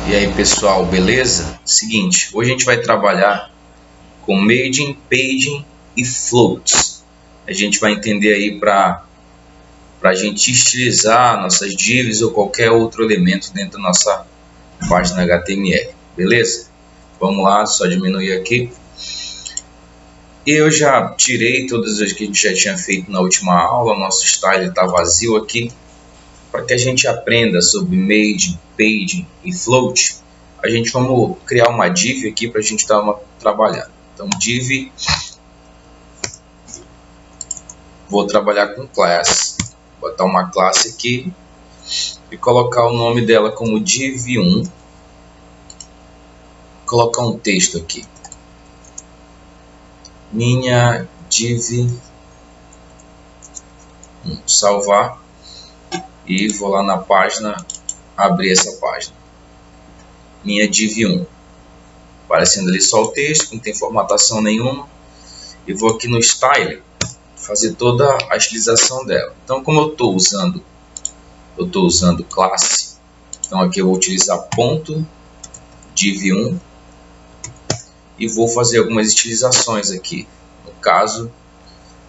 E aí pessoal, beleza? Seguinte, hoje a gente vai trabalhar com Margin, Paging e Floats. A gente vai entender aí para a gente estilizar nossas divs ou qualquer outro elemento dentro da nossa página HTML, beleza? Vamos lá, só diminuir aqui. Eu já tirei todas as que a gente já tinha feito na última aula, nosso style está vazio aqui. Para que a gente aprenda sobre Margin, Paging e Float, a gente vamos criar uma div aqui para a gente estar trabalhando. Então, div, vou trabalhar com class, botar uma classe aqui e colocar o nome dela como div1, colocar um texto aqui, minha div1, salvar e vou lá na página, abrir essa página, minha div1, aparecendo ali só o texto, não tem formatação nenhuma, e vou aqui no style fazer toda a estilização dela. Então, como eu estou usando classe, então aqui eu vou utilizar ponto div1 e vou fazer algumas estilizações aqui. No caso,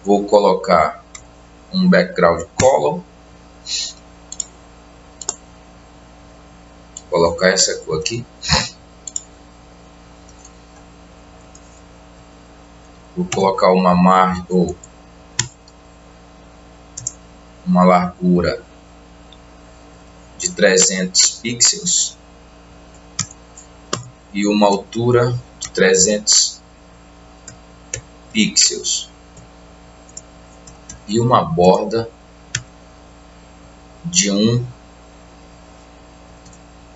vou colocar um background color, colocar essa cor aqui, vou colocar uma margem ou uma largura de 300 pixels e uma altura de 300 pixels e uma borda de 1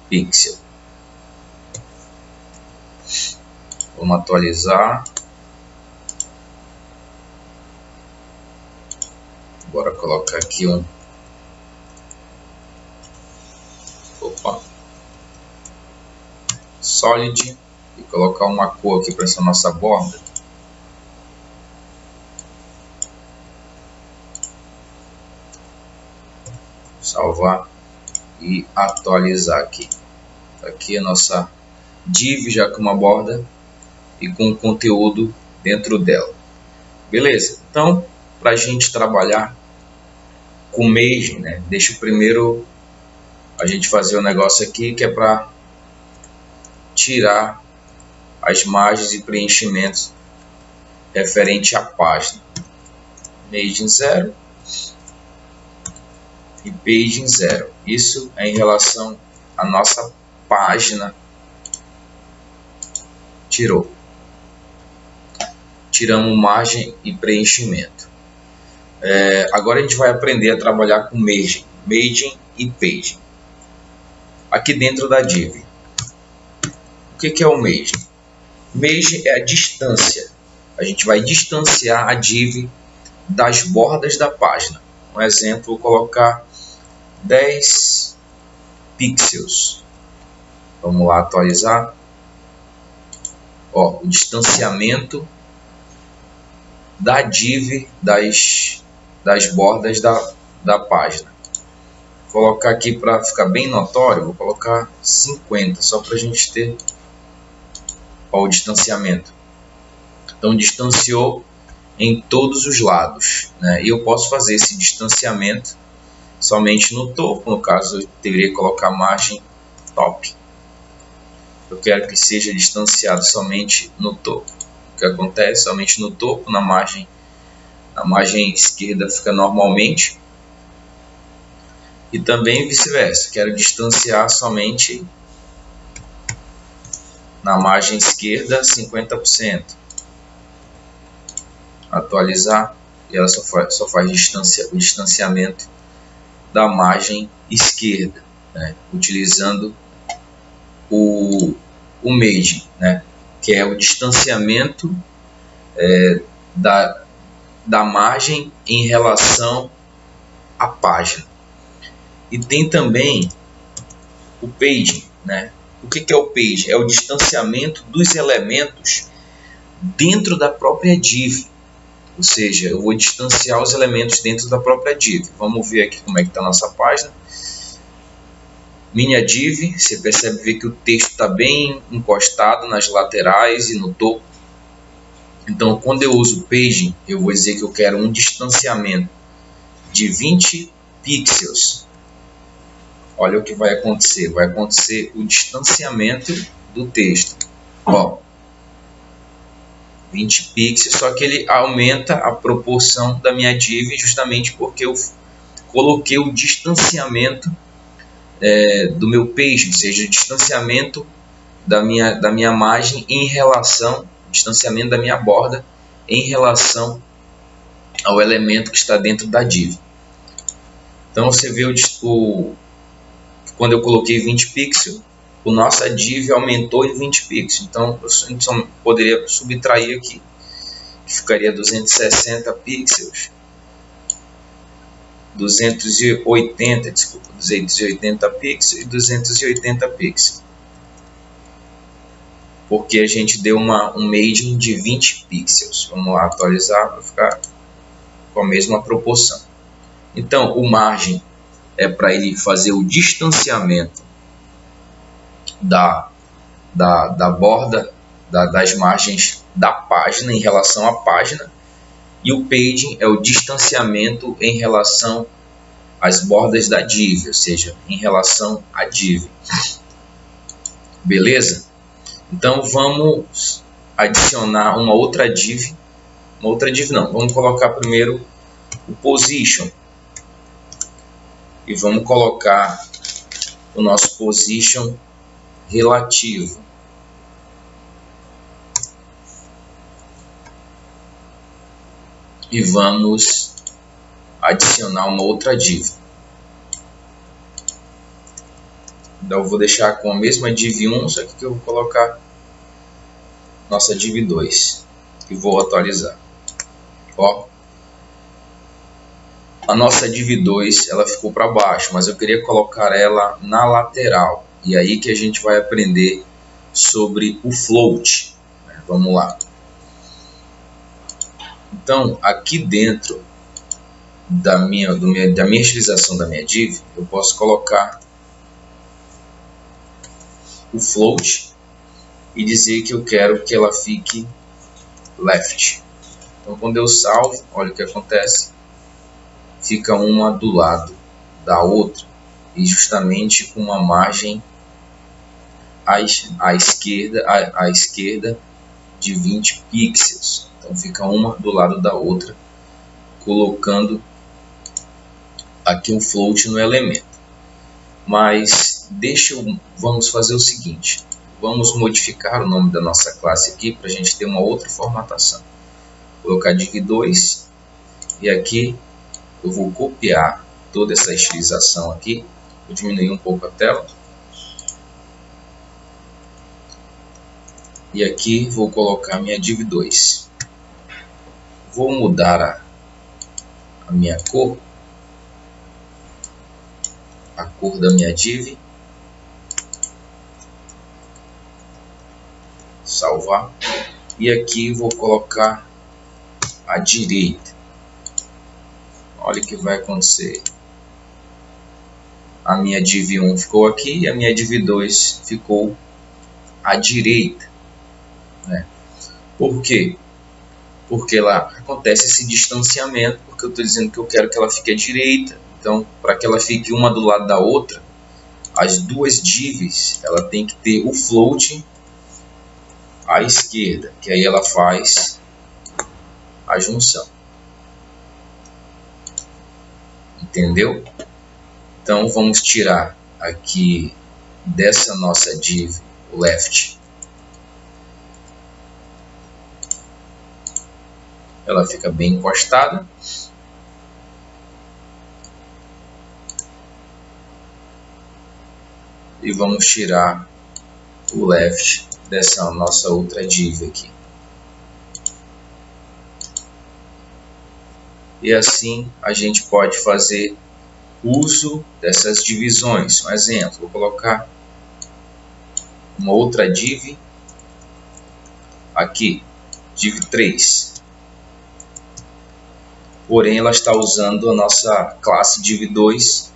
pixel. Vamos atualizar. Bora colocar aqui solid e colocar uma cor aqui para essa nossa borda. Salvar e atualizar aqui. Aqui a nossa div já com uma borda e com conteúdo dentro dela. Beleza? Então, para a gente trabalhar com Margin, né? Deixa primeiro a gente fazer um negócio aqui que é para tirar as margens e preenchimentos referente à página. Margin 0 e Paging 0. Isso é em relação à nossa página. Tiramos margem e preenchimento. Agora a gente vai aprender a trabalhar com Margin e Paging. Aqui dentro da div. O que é o Margin? Margin é a distância. A gente vai distanciar a div das bordas da página. Um exemplo, vou colocar 10 pixels. Vamos lá atualizar. O distanciamento da div das bordas da página. Vou colocar aqui para ficar bem notório, vou colocar 50, só para a gente ter o distanciamento. Então, distanciou em todos os lados, né? E eu posso fazer esse distanciamento somente no topo. No caso, eu deveria colocar margem top. Eu quero que seja distanciado somente no topo. O que acontece? Somente no topo, na margem esquerda fica normalmente. E também vice-versa. Quero distanciar somente na margem esquerda 50%. Atualizar. E ela só faz o distanciamento da margem esquerda, né? Utilizando o Margin, né? Que é o distanciamento da margem em relação à página. E tem também o Paging, né? O que é o Paging? É o distanciamento dos elementos dentro da própria div. Ou seja, eu vou distanciar os elementos dentro da própria div. Vamos ver aqui como é que está a nossa página. Minha div, você percebe que o texto está bem encostado nas laterais e no topo. Então, quando eu uso paging, eu vou dizer que eu quero um distanciamento de 20 pixels. Olha o que vai acontecer. Vai acontecer o distanciamento do texto. Ó, 20 pixels, só que ele aumenta a proporção da minha div justamente porque eu coloquei o distanciamento do meu page, ou seja, o distanciamento da minha margem em relação, distanciamento da minha borda em relação ao elemento que está dentro da div. Então você vê quando eu coloquei 20 pixels, a nossa div aumentou em 20 pixels. Então eu só poderia subtrair aqui, que ficaria 260 pixels. 280 pixels e 280 pixels. Porque a gente deu um margin de 20 pixels. Vamos lá atualizar para ficar com a mesma proporção. Então, o margem é para ele fazer o distanciamento da borda, das margens da página em relação à página. E o paging é o distanciamento em relação às bordas da div, ou seja, em relação à div. Beleza? Então vamos adicionar uma outra div. Vamos colocar primeiro o position. E vamos colocar o nosso position relativo. E vamos adicionar uma outra div. Então eu vou deixar com a mesma div 1, só que eu vou colocar nossa div 2 e vou atualizar. Ó, a nossa div 2 ela ficou para baixo, mas eu queria colocar ela na lateral. E aí que a gente vai aprender sobre o float. Vamos lá. Então, aqui dentro da minha estilização da minha div, eu posso colocar o float e dizer que eu quero que ela fique left. Então, quando eu salvo, olha o que acontece. Fica uma do lado da outra e justamente com uma margem à esquerda de 20 pixels. Então fica uma do lado da outra, colocando aqui um float no elemento. Mas vamos fazer o seguinte, vamos modificar o nome da nossa classe aqui para a gente ter uma outra formatação. Vou colocar div2 e aqui eu vou copiar toda essa estilização aqui. Vou diminuir um pouco a tela. E aqui vou colocar minha div2. Vou mudar a minha cor. A cor da minha div. Salvar. E aqui vou colocar à direita. Olha o que vai acontecer. A minha div 1 ficou aqui e a minha div 2 ficou à direita. Por quê? Porque lá acontece esse distanciamento, porque eu estou dizendo que eu quero que ela fique à direita. Então, para que ela fique uma do lado da outra, as duas divs ela tem que ter o float à esquerda, que aí ela faz a junção. Entendeu? Então vamos tirar aqui dessa nossa div o left. Ela fica bem encostada. E vamos tirar o left dessa nossa outra div aqui. E assim a gente pode fazer uso dessas divisões. Um exemplo, vou colocar uma outra div aqui, div 3. Porém, ela está usando a nossa classe div2